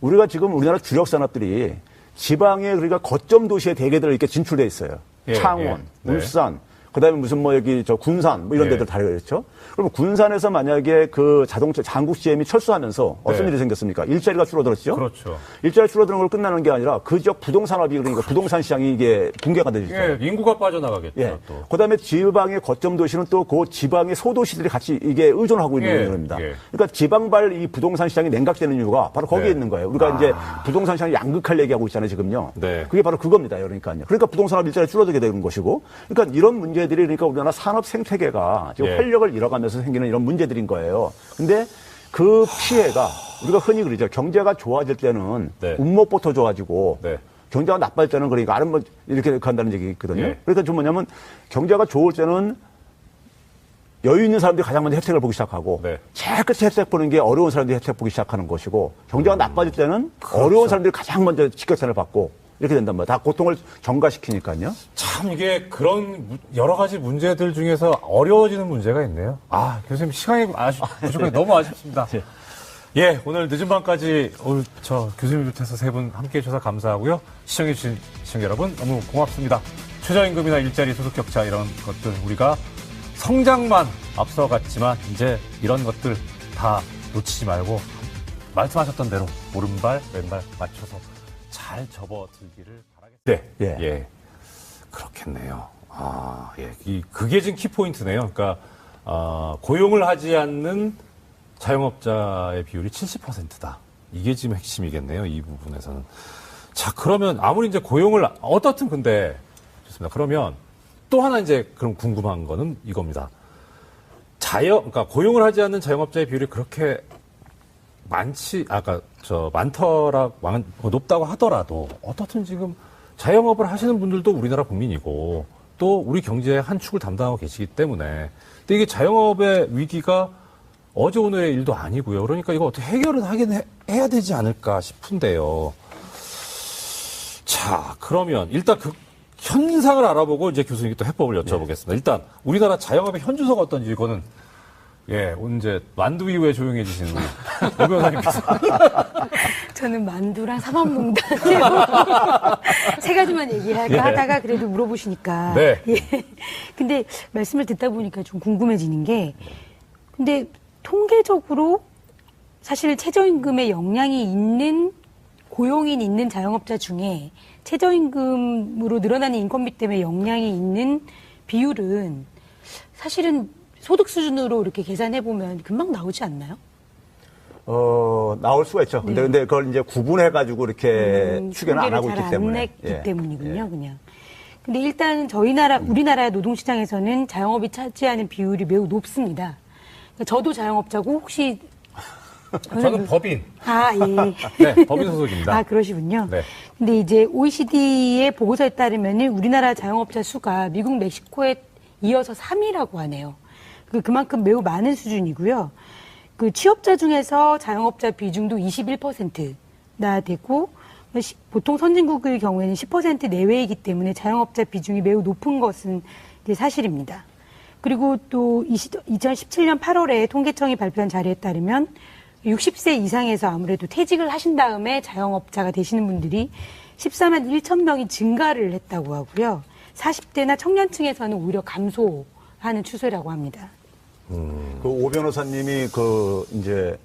우리가 지금 우리나라 주력 산업들이 지방에 그러니까 거점 도시에 대개들 이렇게 진출돼 있어요. 예, 창원, 예. 네. 울산, 그다음에 무슨 뭐 여기 저 군산 뭐 이런 예. 데들 다 그렇죠. 그러면 군산에서 만약에 그 자동차 장국 GM이 철수하면서 어떤 네. 일이 생겼습니까? 일자리가 줄어들었죠. 그렇죠. 일자리 줄어드는 걸 끝나는 게 아니라 그 지역 부동산업이 그러니까 부동산 시장이 이게 붕괴가 되죠. 예, 인구가 빠져나가겠죠. 예. 또. 그다음에 지방의 거점 도시는 또 그 지방의 소도시들이 같이 이게 의존하고 있는 예, 겁니다. 예. 그러니까 지방발 이 부동산 시장이 냉각되는 이유가 바로 거기에 네. 있는 거예요. 우리가 이제 부동산 시장이 양극화를 얘기하고 있잖아요, 지금요. 네. 그게 바로 그겁니다, 그러니까요. 그러니까 부동산업 일자리 줄어들게 되는 것이고, 그러니까 이런 문제들이 그러니까 우리나라 산업 생태계가 지금 예. 활력을 잃어가면서 생기는 이런 문제들인 거예요. 근데 그 피해가 우리가 흔히 그러죠. 경제가 좋아질 때는 네. 운목부터 좋아지고. 네. 경제가 나빠질 때는 그러니까 아는 뭐 이렇게 한다는 얘기 있거든요. 예. 그러니까 좀 뭐냐면 경제가 좋을 때는 여유 있는 사람들이 가장 먼저 혜택을 보기 시작하고 네. 제일 끝에 혜택 보는 게 어려운 사람들이 혜택 보기 시작하는 것이고 경제가 나빠질 때는 어려운 사람들이 가장 먼저 직격탄을 받고 이렇게 된단 말이에요. 다 고통을 전가시키니까요. 참 이게 그런 여러 가지 문제들 중에서 어려워지는 문제가 있네요. 아, 교수님 시간이 부족해 너무 아쉽습니다. 네. 예, 오늘 늦은 밤까지 오늘 저 교수님 비롯해서 세 분 함께 해주셔서 감사하고요. 시청해주신 시청자 여러분 너무 고맙습니다. 최저임금이나 일자리 소득 격차 이런 것들 우리가 성장만 앞서갔지만 이제 이런 것들 다 놓치지 말고 말씀하셨던 대로 오른발 왼발 맞춰서 잘 접어들기를 바라겠습니다. 네. 예. 예. 그렇겠네요. 아, 예. 그게 지금 키포인트네요. 그러니까, 고용을 하지 않는 자영업자의 비율이 70%다. 이게 지금 핵심이겠네요. 이 부분에서는. 자, 그러면 아무리 이제 고용을, 어떻든 근데, 좋습니다. 그러면 또 하나 이제 그럼 궁금한 거는 이겁니다. 그러니까 고용을 하지 않는 자영업자의 비율이 그렇게 높다고 하더라도 어떻든 지금 자영업을 하시는 분들도 우리나라 국민이고 또 우리 경제의 한 축을 담당하고 계시기 때문에 근데 이게 자영업의 위기가 어제 오늘의 일도 아니고요. 그러니까 이거 어떻게 해결은 해야 되지 않을까 싶은데요. 자, 그러면 일단 그 현상을 알아보고 이제 교수님께 또 해법을 여쭤보겠습니다. 일단 우리나라 자영업의 현주소가 어떤지 이거는 예, 이제 만두 이후에 조용해지시는 오 변호사님께서 저는 만두랑 사법농단 세 가지만 얘기할까 예. 하다가 그래도 물어보시니까. 네. 예. 근데 말씀을 듣다 보니까 좀 궁금해지는 게, 근데 통계적으로 사실 최저임금에 영향이 있는 고용인 있는 자영업자 중에 최저임금으로 늘어나는 인건비 때문에 영향이 있는 비율은 사실은 소득 수준으로 이렇게 계산해 보면 금방 나오지 않나요? 나올 수가 있죠. 근데 그걸 이제 구분해가지고 이렇게 추계는 안 하고 있기 때문에. 냈기 예. 때문이군요, 예. 그냥. 근데 일단 우리나라 노동시장에서는 자영업이 차지하는 비율이 매우 높습니다. 그러니까 저도 자영업자고 혹시 저는 법인. 아, 예. 네, 법인 소속입니다. 아, 그러시군요. 네. 근데 이제 OECD의 보고서에 따르면은 우리나라 자영업자 수가 미국, 멕시코에 이어서 3위라고 하네요. 그만큼 매우 많은 수준이고요. 그 취업자 중에서 자영업자 비중도 21%나 되고, 보통 선진국의 경우에는 10% 내외이기 때문에 자영업자 비중이 매우 높은 것은 이제 사실입니다. 그리고 또 2017년 8월에 통계청이 발표한 자료에 따르면 60세 이상에서 아무래도 퇴직을 하신 다음에 자영업자가 되시는 분들이 14만 1천 명이 증가를 했다고 하고요. 40대나 청년층에서는 오히려 감소하는 추세라고 합니다. 그 오 변호사님이 이제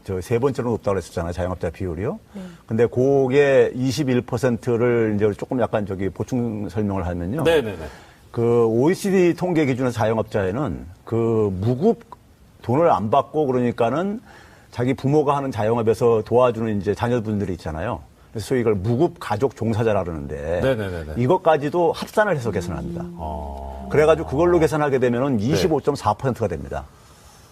저 세 번째로 높다고 그랬었잖아요. 자영업자 비율이요. 근데 그게 21%를 이제 조금 약간 보충 설명을 하면요. 네네네. 그 OECD 통계 기준의 자영업자에는 그 무급 돈을 안 받고 그러니까는 자기 부모가 하는 자영업에서 도와주는 이제 자녀분들이 있잖아요. 그래서 소위 이걸 무급 가족 종사자라 그러는데 네네네네. 이것까지도 합산을 해서 계산합니다. 그래가지고 그걸로 계산하게 되면은 25.4%가 됩니다.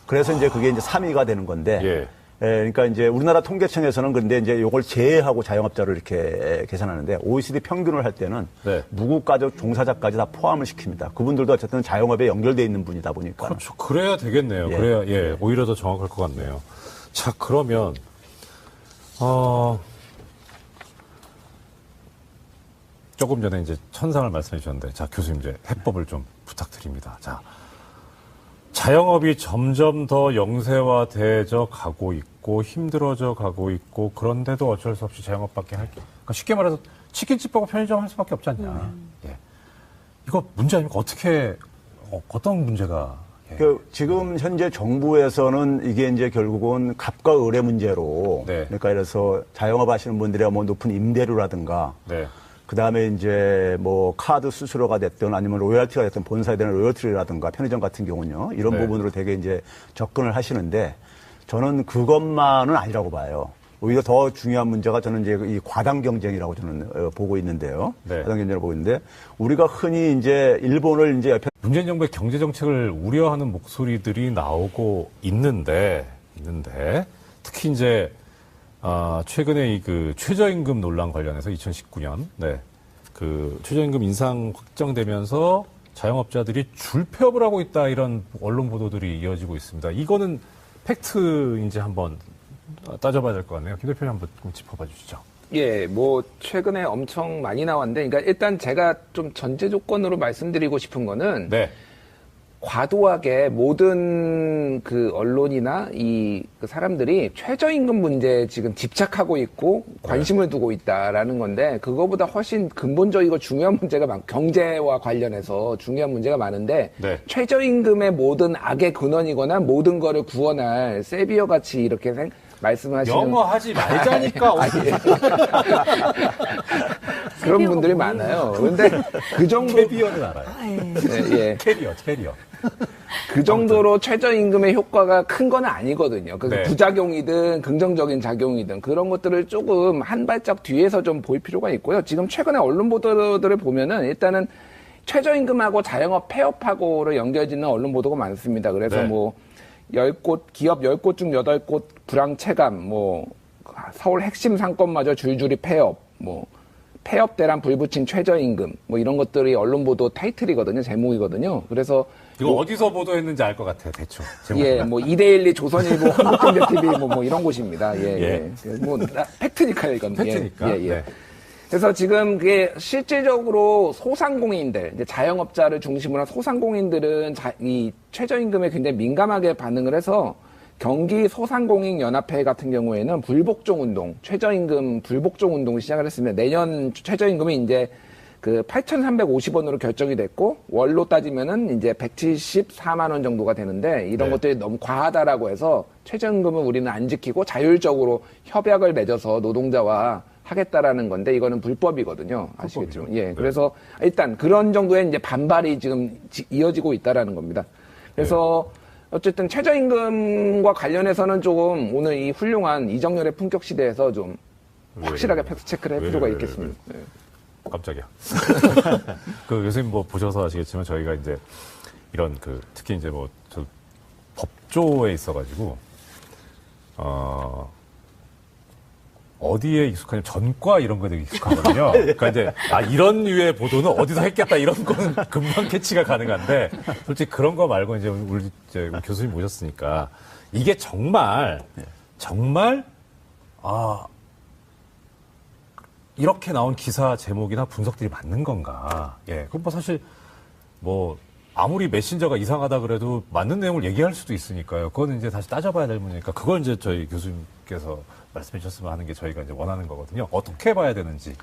그래서 이제 그게 이제 3위가 되는 건데. 예. 그러니까 이제 우리나라 통계청에서는 근데 이제 요걸 제외하고 자영업자를 이렇게 계산하는데 OECD 평균을 할 때는 네. 무급가족 종사자까지 다 포함을 시킵니다. 그분들도 어쨌든 자영업에 연결돼 있는 분이다 보니까. 그렇죠. 그래야 되겠네요. 예. 그래야, 예, 오히려 더 정확할 것 같네요. 자, 그러면, 조금 전에 이제 천상을 말씀해 주셨는데, 자, 교수님 이제 해법을 좀 부탁드립니다. 자, 자영업이 점점 더 영세화되져 가고 있고, 힘들어져 가고 있고, 그런데도 어쩔 수 없이 자영업밖에 그러니까 쉽게 말해서 치킨집 하고 편의점 할 수밖에 없지 않냐. 예. 이거 문제 아닙니까? 어떤 문제가 예. 지금 현재 정부에서는 이게 이제 결국은 갑과 을의 문제로. 네. 그러니까 이래서 자영업 하시는 분들이 뭐 높은 임대료라든가. 네. 그 다음에 이제 뭐 카드 수수료가 됐든 아니면 로열티가 됐든 본사에 대한 로열티라든가 편의점 같은 경우는요. 이런 네. 부분으로 되게 이제 접근을 하시는데 저는 그것만은 아니라고 봐요. 오히려 더 중요한 문제가 저는 이제 이 과당 경쟁이라고 저는 보고 있는데요. 네. 과당 경쟁을 보고 있는데 우리가 흔히 이제 일본을 이제 옆에 문재인 정부의 경제 정책을 우려하는 목소리들이 나오고 있는데 특히 이제 최근에 이 그 최저임금 논란 관련해서 2019년 그 최저임금 인상 확정되면서 자영업자들이 줄폐업을 하고 있다 이런 언론 보도들이 이어지고 있습니다. 이거는 팩트인지 한번 따져봐야 될 것 같네요. 김 대표님 한번 좀 짚어봐 주시죠. 예, 뭐 최근에 엄청 많이 나왔는데, 그러니까 일단 제가 좀 전제 조건으로 말씀드리고 싶은 거는 네. 과도하게 모든 그 언론이나 그 사람들이 최저임금 문제에 지금 집착하고 있고 관심을 두고 있다라는 건데, 그거보다 훨씬 근본적이고 중요한 문제가 경제와 관련해서 중요한 문제가 많은데, 네. 최저임금의 모든 악의 근원이거나 모든 거를 구원할 세비어 같이 이렇게 말씀을 하시는 영어 하지 말자니까. 그런 분들이 많아요. 근데 그 정도 캐비어는 알아요. 예. 캐리어. 그 정도로 최저임금의 효과가 큰 건 아니거든요. 그 네. 부작용이든 긍정적인 작용이든 그런 것들을 조금 한 발짝 뒤에서 좀 볼 필요가 있고요. 지금 최근에 언론 보도들을 보면은 일단은 최저임금하고 자영업 폐업하고로 연결짓는 언론 보도가 많습니다. 그래서 네. 뭐 10곳, 기업 10곳 중 8곳 불황체감, 뭐 서울 핵심 상권마저 줄줄이 폐업, 뭐 폐업 대란 불붙인 최저임금, 뭐 이런 것들이 언론 보도 타이틀이거든요, 제목이거든요. 그래서 이거 어디서 보도했는지 알 것 같아요, 대충. 예, 뭐 이데일리, 조선일보, 한국경제TV 뭐 이런 곳입니다. 예. 뭐 팩트니까요, 이건. 팩트니까. 예. 네. 그래서 지금 그게 실질적으로 소상공인들, 이제 자영업자를 중심으로 한 소상공인들은 이 최저임금에 굉장히 민감하게 반응을 해서 경기 소상공인연합회 같은 경우에는 불복종 운동, 최저임금 불복종 운동을 시작을 했습니다. 내년 최저임금이 이제 그 8,350원으로 결정이 됐고 월로 따지면은 이제 174만 원 정도가 되는데 이런 네. 것들이 너무 과하다라고 해서 최저임금은 우리는 안 지키고 자율적으로 협약을 맺어서 노동자와 하겠다라는 건데 이거는 불법이거든요. 아시겠지만. 예. 그래서 일단 그런 정도의 이제 반발이 지금 이어지고 있다라는 겁니다. 그래서 어쨌든 최저임금과 관련해서는 조금 오늘 이 훌륭한 이정열의 품격 시대에서 좀 확실하게 팩트 체크를 할 필요가 있겠습니다. 네. 깜짝이야. 그 교수님 뭐 보셔서 아시겠지만 저희가 이제 이런 그 특히 이제 뭐 저 법조에 있어가지고 어디에 익숙하냐면 전과 이런 거에 되게 익숙하거든요. 그러니까 이제 이런 류의 보도는 어디서 했겠다 이런 거는 금방 캐치가 가능한데 솔직히 그런 거 말고 이제 우리 이제 교수님 모셨으니까 이게 정말 이렇게 나온 기사 제목이나 분석들이 맞는 건가? 예, 그럼 뭐 사실 뭐 아무리 메신저가 이상하다 그래도 맞는 내용을 얘기할 수도 있으니까요. 그거는 이제 다시 따져봐야 될 문제니까 그걸 이제 저희 교수님께서 말씀해 주셨으면 하는 게 저희가 이제 원하는 거거든요. 어떻게 봐야 되는지.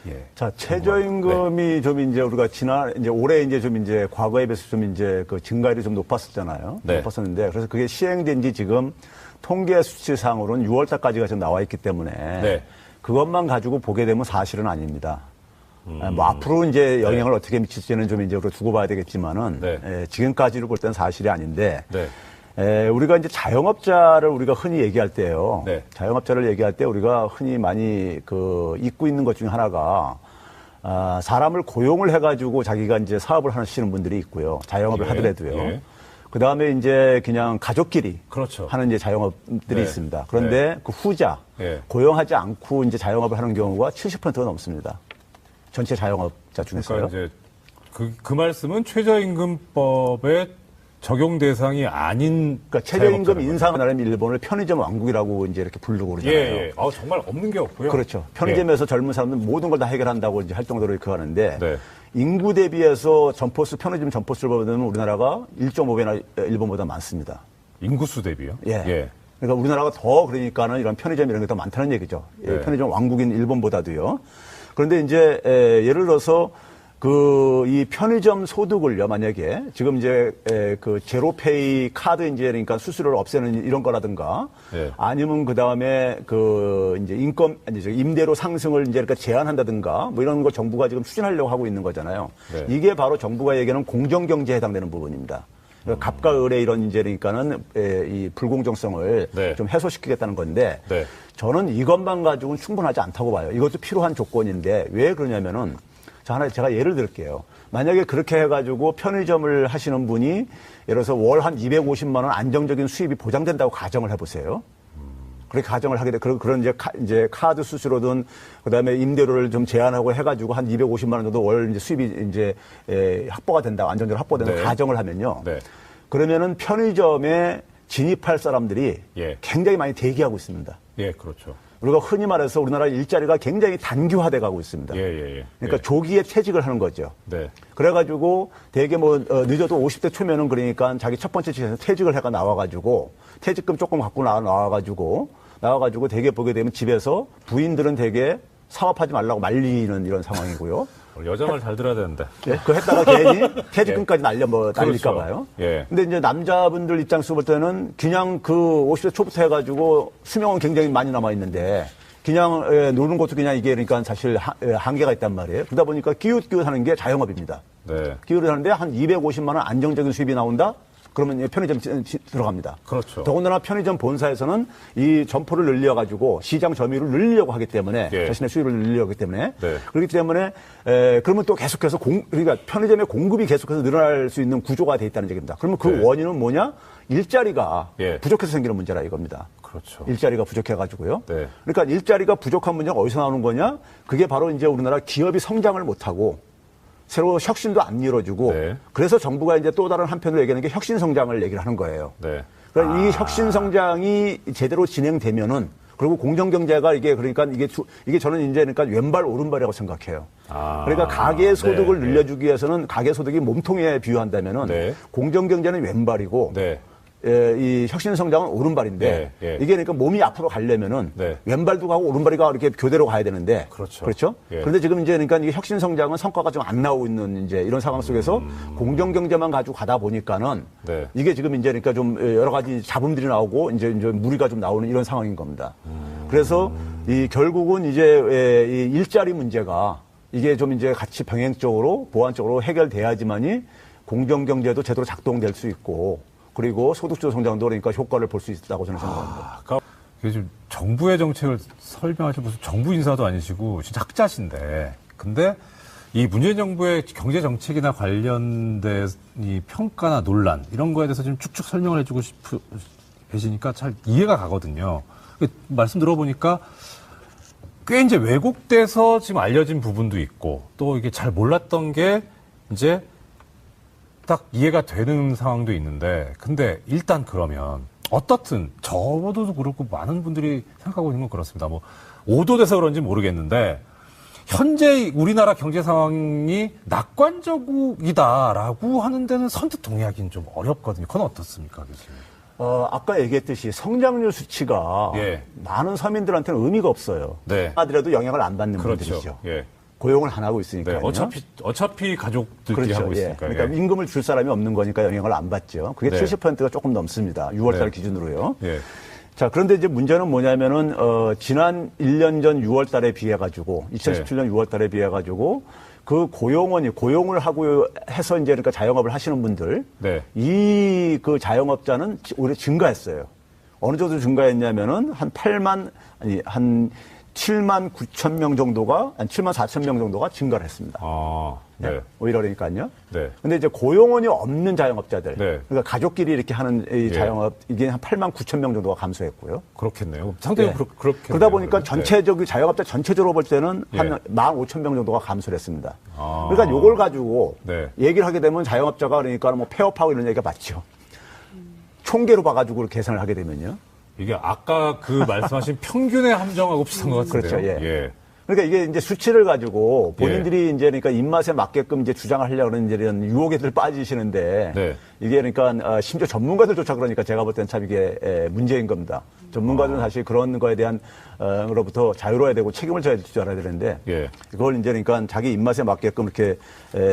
예. 자, 최저임금이 좀 이제 우리가 이제 올해 이제 좀 이제 과거에 비해서 좀 이제 그 증가율이 좀 높았었잖아요. 네. 높았었는데 그래서 그게 시행된 지 지금 통계 수치상으로는 6월 달까지가 지금 나와 있기 때문에 네. 그것만 가지고 보게 되면 사실은 아닙니다. 뭐 앞으로 이제 영향을 어떻게 미칠지는 좀 이제 우리가 두고 봐야 되겠지만은 네. 지금까지로 볼 때는 사실이 아닌데 네. 우리가 이제 자영업자를 우리가 흔히 얘기할 때요. 네. 자영업자를 얘기할 때 우리가 흔히 많이 잊고 있는 것 중에 하나가 사람을 고용을 해가지고 자기가 이제 사업을 하시는 분들이 있고요. 자영업을 예. 하더라도요. 예. 그 다음에 이제 그냥 가족끼리 그렇죠. 하는 이제 자영업들이 네. 있습니다. 그런데 그 후자 네. 고용하지 않고 이제 자영업을 하는 경우가 70%가 넘습니다. 전체 자영업자 중에서요. 그러니까 이제 그 말씀은 최저임금법의 적용 대상이 아닌 그러니까 최저임금 자영업자라는 인상을 하려면 일본을 편의점 왕국이라고 이제 이렇게 부르고 그러잖아요. 예. 정말 없는 게 없고요. 그렇죠. 편의점에서 젊은 사람들은 모든 걸 다 해결한다고 이제 할 정도로 이렇게 하는데 네. 인구 대비해서 편의점 점포수를 보면 우리나라가 1.5배나 일본보다 많습니다. 인구수 대비요? 예. 그러니까 우리나라가 더 그러니까는 이런 편의점 이런 게 더 많다는 얘기죠. 네. 편의점 왕국인 일본보다도요. 그런데 이제 예를 들어서 이 편의점 소득을요, 만약에 지금 이제 그 제로페이 카드 이제 그러니까 수수료를 없애는 이런 거라든가 네. 아니면 그 다음에 이제 임대료 상승을 이제 그러니까 제한한다든가 뭐 이런 거 정부가 지금 추진하려고 하고 있는 거잖아요. 네. 이게 바로 정부가 얘기하는 공정경제에 해당되는 부분입니다. 그러니까 갑과 을의 이런 이제 그러니까는 이 불공정성을 네. 좀 해소시키겠다는 건데 네. 저는 이것만 가지고는 충분하지 않다고 봐요. 이것도 필요한 조건인데 왜 그러냐면은 제가 예를 들게요. 만약에 그렇게 해가지고 편의점을 하시는 분이 예를 들어서 월 한 250만 원 안정적인 수입이 보장된다고 가정을 해보세요. 그렇게 가정을 하게 돼. 그런 이제 카드 수수료든 그다음에 임대료를 좀 제한하고 해가지고 한 250만 원 정도 월 이제 수입이 이제 확보가 된다고 안정적으로 확보가 된다고 네. 가정을 하면요. 네. 그러면은 편의점에 진입할 사람들이 예. 굉장히 많이 대기하고 있습니다. 예, 그렇죠. 우리가 흔히 말해서 우리나라 일자리가 굉장히 단규화돼 가고 있습니다. 예. 그러니까 조기에 퇴직을 하는 거죠. 네. 그래가지고 되게 늦어도 50대 초면은 그러니까 자기 첫 번째 직장에서 퇴직을 해가 나와가지고 퇴직금 조금 갖고 나와가지고 되게 보게 되면 집에서 부인들은 되게 사업하지 말라고 말리는 이런 상황이고요. 여자 말 잘 들어야 되는데. 예, 그거 했다가 괜히 퇴직금까지 날릴까 그렇죠. 봐요. 예. 근데 이제 남자분들 입장에서 볼 때는 그냥 그 50대 초부터 해가지고 수명은 굉장히 많이 남아있는데 그냥 노는 것도 그냥 이게 그러니까 사실 한계가 있단 말이에요. 그러다 보니까 기웃기웃 하는 게 자영업입니다. 네. 기웃을 하는데 한 250만 원 안정적인 수입이 나온다? 그러면 편의점 들어갑니다. 그렇죠. 더군다나 편의점 본사에서는 이 점포를 늘려가지고 시장 점유율을 늘리려고 하기 때문에 예. 자신의 수입을 늘리려고 하기 때문에 네. 그렇기 때문에 그러면 또 계속해서 그러니까 편의점의 공급이 계속해서 늘어날 수 있는 구조가 돼 있다는 얘기입니다. 그러면 그 네. 원인은 뭐냐? 일자리가 예. 부족해서 생기는 문제라 이겁니다. 그렇죠. 일자리가 부족해가지고요. 네. 그러니까 일자리가 부족한 문제가 어디서 나오는 거냐? 그게 바로 이제 우리나라 기업이 성장을 못하고 새로 혁신도 안 이루어지고 네. 그래서 정부가 이제 또 다른 한편으로 얘기하는 게 혁신 성장을 얘기를 하는 거예요. 네. 그러니까 이 혁신 성장이 제대로 진행되면은 그리고 공정 경제가 이게 그러니까 이게 저는 이제 그러니까 왼발 오른발이라고 생각해요. 그러니까 가계 소득을 네. 늘려주기 위해서는 가계 소득이 몸통에 비유한다면은 네. 공정 경제는 왼발이고 네. 이 혁신 성장은 오른발인데 이게 그러니까 몸이 앞으로 가려면은 왼발도 가고 오른발이가 이렇게 교대로 가야 되는데 그렇죠? 그런데 지금 이제 그러니까 이게 혁신 성장은 성과가 좀 안 나오고 있는 이제 이런 상황 속에서 공정 경제만 가지고 가다 보니까는 이게 지금 이제 그러니까 좀 여러 가지 잡음들이 나오고 이제 무리가 좀 나오는 이런 상황인 겁니다. 그래서 이 결국은 이제 이 일자리 문제가 이게 좀 이제 같이 병행적으로 보완적으로 해결돼야지만이 공정 경제도 제대로 작동될 수 있고 그리고 소득주도 성장도 그러니까 효과를 볼 수 있다고 저는 생각합니다. 이게 지금 정부의 정책을 설명하실 무슨 정부 인사도 아니시고 진짜 학자신데, 근데 이 문재인 정부의 경제 정책이나 관련된 이 평가나 논란 이런 거에 대해서 좀 쭉쭉 설명을 해주고 계시니까 잘 이해가 가거든요. 말씀 들어보니까 꽤 이제 왜곡돼서 지금 알려진 부분도 있고 또 이게 잘 몰랐던 게 이제 딱 이해가 되는 상황도 있는데, 근데 일단 그러면 어떻든 저도 그렇고 많은 분들이 생각하고 있는 건 그렇습니다. 뭐 오도돼서 그런지 모르겠는데 현재 우리나라 경제 상황이 낙관적이다라고 하는 데는 선뜻 동의하기는 좀 어렵거든요. 그건 어떻습니까, 교수님? 아까 얘기했듯이 성장률 수치가 많은 서민들한테는 의미가 없어요. 하더라도 영향을 안 받는 분들이죠. 고용을 안 하고 있으니까요. 어차피 가족들끼리 하고 있으니까. 그러니까 임금을 줄 사람이 없는 거니까 영향을 안 받죠. 그게 70%가 조금 넘습니다. 6월달 기준으로요. 자, 그런데 이제 문제는 뭐냐면은 지난 1년 전 6월달에 비해 가지고 2017년 6월달에 비해 가지고 그 고용을 하고 해서 이제 그러니까 자영업을 하시는 분들 이 그 자영업자는 오히려 증가했어요. 어느 정도 증가했냐면은 한 7만 9천 명 정도가, 7만 4천 명 정도가 증가를 했습니다. 오히려 그러니까요. 근데 이제 고용원이 없는 자영업자들, 그러니까 가족끼리 이렇게 하는 이 자영업, 이게 한 8만 9천 명 정도가 감소했고요. 그렇겠네요. 상당히 그렇게. 그러다 보니까 전체적인 자영업자 전체적으로 볼 때는 한 1만 5천 명 정도가 감소를 했습니다. 그러니까 요걸 가지고 얘기를 하게 되면 자영업자가 그러니까 뭐 폐업하고 이런 얘기가 맞죠. 총계로 봐가지고 계산을 하게 되면요. 이게 아까 그 말씀하신 평균의 함정하고 비슷한 것 같은데요. 그렇죠. 그러니까 이게 이제 수치를 가지고 본인들이 이제 그러니까 입맛에 맞게끔 이제 주장을 하려고 하는 이런 유혹에들 빠지시는데 이게 그러니까 심지어 전문가들조차 그러니까 제가 볼 때는 참 이게 문제인 겁니다. 전문가들은 사실 그런 거에 대한 으로부터 자유로워야 되고 책임을 져야 될 줄 알아야 되는데 그걸 이제 그러니까 자기 입맛에 맞게끔 이렇게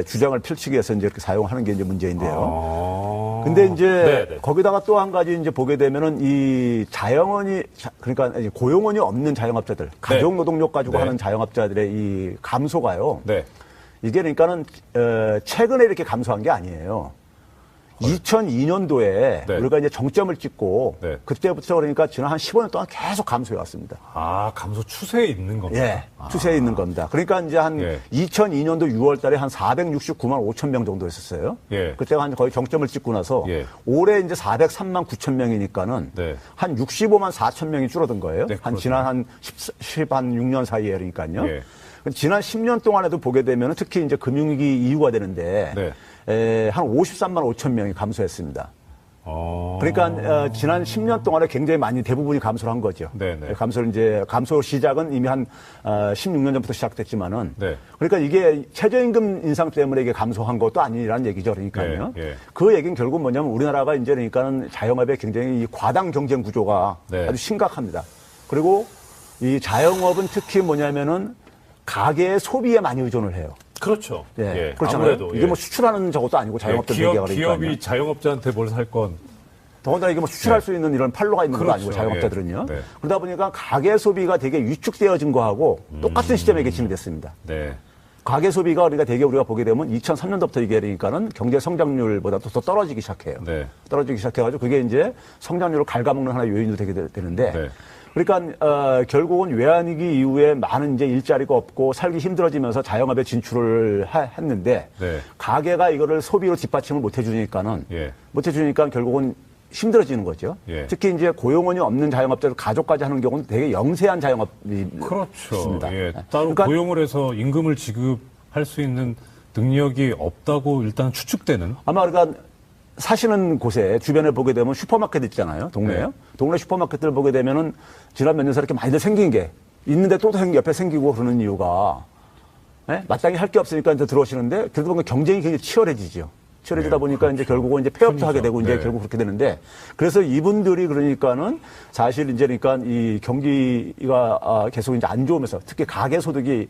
주장을 펼치기 위해서 이제 이렇게 사용하는 게 이제 문제인데요. 근데 이제 거기다가 또 한 가지 이제 보게 되면은 이 자영원이 그러니까 고용원이 없는 자영업자들, 가족 노동력 가지고 하는 자영업자들의 이 감소가요. 이게 그러니까는 최근에 이렇게 감소한 게 아니에요. 2002년도에 우리가 이제 정점을 찍고 그때부터 그러니까 지난 한 15년 동안 계속 감소해 왔습니다. 감소 추세에 있는 겁니다. 추세에 있는 겁니다. 그러니까 이제 한 2002년도 6월 달에 한 469만 5천 명 정도 했었어요. 그때가 한 거의 정점을 찍고 나서 올해 이제 403만 9천 명이니까는 한 65만 4천 명이 줄어든 거예요. 한 지난 한 6년 사이에 그러니까요. 지난 10년 동안에도 보게 되면 특히 이제 금융위기 이후가 되는데 한 53만 5천 명이 감소했습니다. 그러니까 지난 10년 동안에 굉장히 많이 대부분이 감소를 한 거죠. 감소 시작은 이미 한 16년 전부터 시작됐지만은 그러니까 이게 최저임금 인상 때문에 이게 감소한 것도 아니라는 얘기죠. 그러니까요. 그 얘기는 결국 뭐냐면 우리나라가 이제 그러니까는 자영업의 굉장히 이 과당 경쟁 구조가 아주 심각합니다. 그리고 이 자영업은 특히 뭐냐면은 가계의 소비에 많이 의존을 해요. 그렇죠. 그렇잖아요. 아무래도, 이게 뭐 수출하는 저것도 아니고 자영업자 얘기가 그러니까. 기업이 자영업자한테 뭘 살 건. 더군다나 이게 뭐 수출할 수 있는 이런 판로가 있는 것도 아니고 자영업자들은요. 그러다 보니까 가계 소비가 되게 위축되어진 거하고 똑같은 시점에 개침이 됐습니다. 가계 소비가 그러니까 되게 우리가 보게 되면 2003년도부터 이게 그러니까는 경제 성장률보다 더 떨어지기 시작해요. 떨어지기 시작해가지고 그게 이제 성장률을 갉아먹는 하나의 요인으로 되게 되는데 그러니까 결국은 외환위기 이후에 많은 이제 일자리가 없고 살기 힘들어지면서 자영업에 진출을 했는데 가계가 이거를 소비로 뒷받침을 못 해주니까는 못 해주니까 결국은 힘들어지는 거죠. 특히 이제 고용원이 없는 자영업자들 가족까지 하는 경우는 되게 영세한 자영업이 있습니다. 따로 그러니까 고용을 해서 임금을 지급할 수 있는 능력이 없다고 일단 추측되는. 아마 그러니까 사시는 곳에 주변에 보게 되면 슈퍼마켓 있잖아요. 동네에. 동네 슈퍼마켓들 보게 되면은 지난 몇 년 사이 이렇게 많이들 생긴 게 있는데 또 옆에 생기고 그러는 이유가 마땅히 할 게 없으니까 이제 들어오시는데 그러다 보면 경쟁이 굉장히 치열해지죠. 치열해지다 보니까 이제 결국은 이제 폐업도 하게 되고 이제 네. 결국 그렇게 되는데 그래서 이분들이 그러니까는 사실 이제 그러니까 이 경기가 계속 이제 안 좋으면서 특히 가계 소득이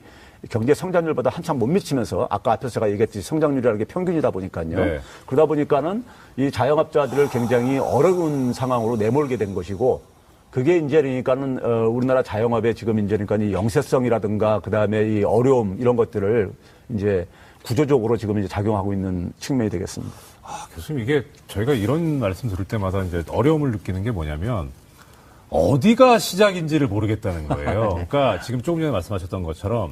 경제 성장률보다 한참 못 미치면서 아까 앞에서 제가 얘기했듯이 성장률이라는 게 평균이다 보니까요. 네. 그러다 보니까는 이 자영업자들을 굉장히 어려운 상황으로 내몰게 된 것이고 그게 이제 그러니까는 우리나라 자영업의 지금 이제 그러니까 이 영세성이라든가 그다음에 이 어려움 이런 것들을 이제 구조적으로 지금 이제 작용하고 있는 측면이 되겠습니다. 아, 교수님, 이게 저희가 이런 말씀 들을 때마다 이제 어려움을 느끼는 게 뭐냐면 어디가 시작인지를 모르겠다는 거예요. 그러니까 지금 조금 전에 말씀하셨던 것처럼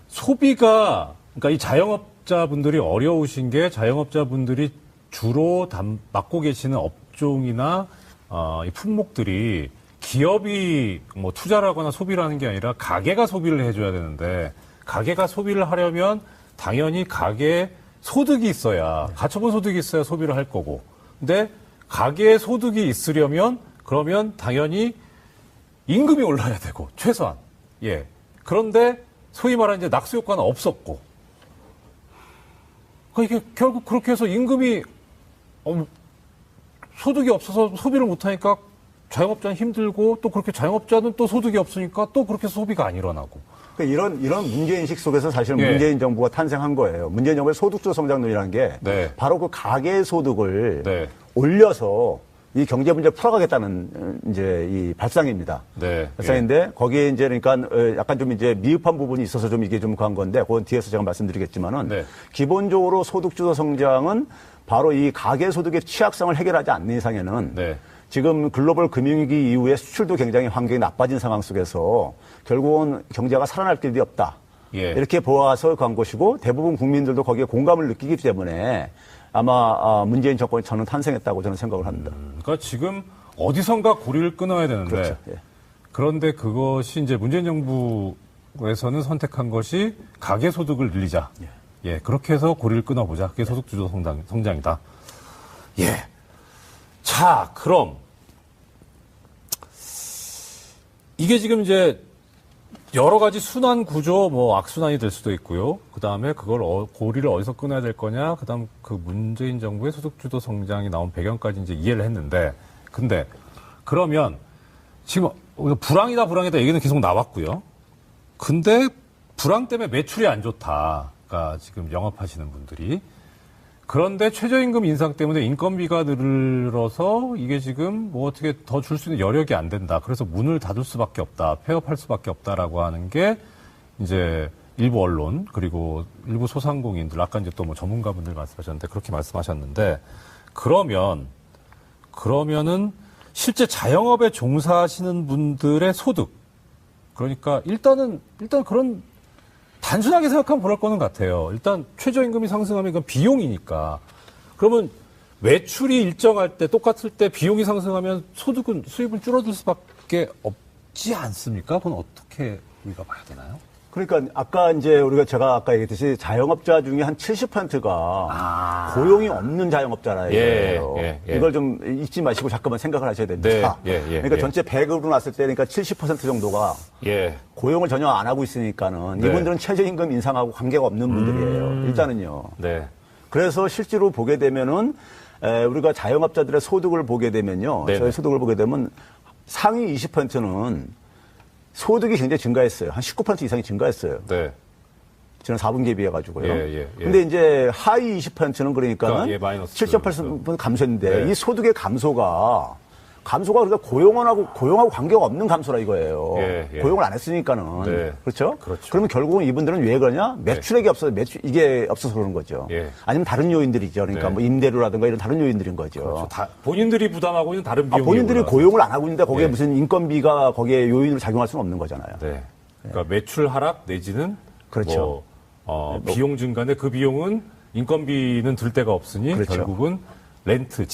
소비가, 그러니까 이 자영업자분들이 어려우신 게 자영업자분들이 주로 맡고 계시는 업종이나 이 품목들이 기업이 뭐 투자를 하거나 소비를 하는 게 아니라 가게가 소비를 해줘야 되는데 가게가 소비를 하려면 당연히 가게에 소득이 있어야, 가처분 소득이 있어야 소비를 할 거고. 근데 가게에 소득이 있으려면 그러면 당연히 임금이 올라야 되고, 최소한. 예. 그런데 소위 말하는 이제 낙수 효과는 없었고. 그러니까 이게 결국 그렇게 해서 임금이, 소득이 없어서 소비를 못하니까 자영업자는 힘들고 또 그렇게 자영업자는 또 소득이 없으니까 또 그렇게 소비가 안 일어나고. 그러니까 이런 문제인식 속에서 사실 예. 문재인 정부가 탄생한 거예요. 문재인 정부의 소득주 성장론이라는 게 네. 바로 그 가계 소득을 네. 올려서 이 경제 문제를 풀어가겠다는 이제 이 발상입니다. 네. 발상인데 거기에 이제 그러니까 약간 좀 이제 미흡한 부분이 있어서 좀 이게 좀 그런 건데 그건 뒤에서 제가 말씀드리겠지만은 네. 기본적으로 소득주도 성장은 바로 이 가계 소득의 취약성을 해결하지 않는 이상에는 네. 지금 글로벌 금융위기 이후에 수출도 굉장히 환경이 나빠진 상황 속에서 결국은 경제가 살아날 길이 없다. 예. 이렇게 보아서 간 것이고 대부분 국민들도 거기에 공감을 느끼기 때문에 아마 문재인 정권이 저는 탄생했다고 저는 생각을 합니다. 그러니까 지금 어디선가 고리를 끊어야 되는데 그렇죠. 예. 그런데 그것이 이제 문재인 정부에서는 선택한 것이 가계 소득을 늘리자. 예, 그렇게 해서 고리를 끊어보자. 그게 소득 주도 성장이다. 예. 자, 그럼 이게 지금 이제 여러 가지 순환 구조, 뭐 악순환이 될 수도 있고요. 그 다음에 그걸 고리를 어디서 끊어야 될 거냐. 그 다음 그 문재인 정부의 소득주도 성장이 나온 배경까지 이제 이해를 했는데, 근데 그러면 지금 불황이다 얘기는 계속 나왔고요. 근데 불황 때문에 매출이 안 좋다. 그러니까 지금 영업하시는 분들이. 그런데 최저임금 인상 때문에 인건비가 늘어서 이게 지금 뭐 어떻게 더 줄 수 있는 여력이 안 된다. 그래서 문을 닫을 수밖에 없다. 폐업할 수밖에 없다라고 하는 게 이제 일부 언론 그리고 일부 소상공인들 아까 이제 또 뭐 전문가분들 말씀하셨는데 그렇게 말씀하셨는데 그러면은 실제 자영업에 종사하시는 분들의 소득 그러니까 일단 그런 단순하게 생각하면 그럴 거는 같아요. 일단 최저임금이 상승하면 이건 비용이니까. 그러면 매출이 일정할 때 똑같을 때 비용이 상승하면 수입은 줄어들 수밖에 없지 않습니까? 그건 어떻게 우리가 봐야 되나요? 그러니까 아까 이제 제가 아까 얘기했듯이 자영업자 중에 한 70%가 고용이 없는 자영업자라요. 예. 이걸 좀 잊지 마시고 잠깐만 생각을 하셔야 됩니다. 그러니까 전체 100으로 놨을 때 그러니까 70% 정도가 고용을 전혀 안 하고 있으니까는 이분들은 최저임금 인상하고 관계가 없는 분들이에요. 일단은요. 네. 그래서 실제로 보게 되면은 우리가 자영업자들의 소득을 보게 되면요. 네네. 저희 소득을 보게 되면 상위 20%는 소득이 굉장히 증가했어요. 한 19% 이상이 증가했어요. 네. 지난 4분기에 비해 가지고요. 예. 근데 이제 하위 20%는 그러니까는 예, 마이너스 7.8% 감소했는데 네. 이 소득의 감소가 그러니까 고용하고 관계가 없는 감소라 이거예요. 예. 고용을 안 했으니까는. 네. 그렇죠? 그렇죠. 그러면 결국은 이분들은 왜 그러냐? 매출액이 없어서 이게 없어서 그러는 거죠. 예. 아니면 다른 요인들이죠. 그러니까 네. 뭐 임대료라든가 이런 다른 요인들인 거죠. 그렇죠. 본인들이 부담하고 있는 다른 비용이 본인들이 올라가서. 고용을 안 하고 있는데 거기에 예. 무슨 인건비가 거기에 요인으로 작용할 수는 없는 거잖아요. 네. 그러니까 매출 하락 내지는 그렇죠. 비용 증가인데 그 비용은 인건비는 들 데가 없으니 그렇죠. 결국은 렌트,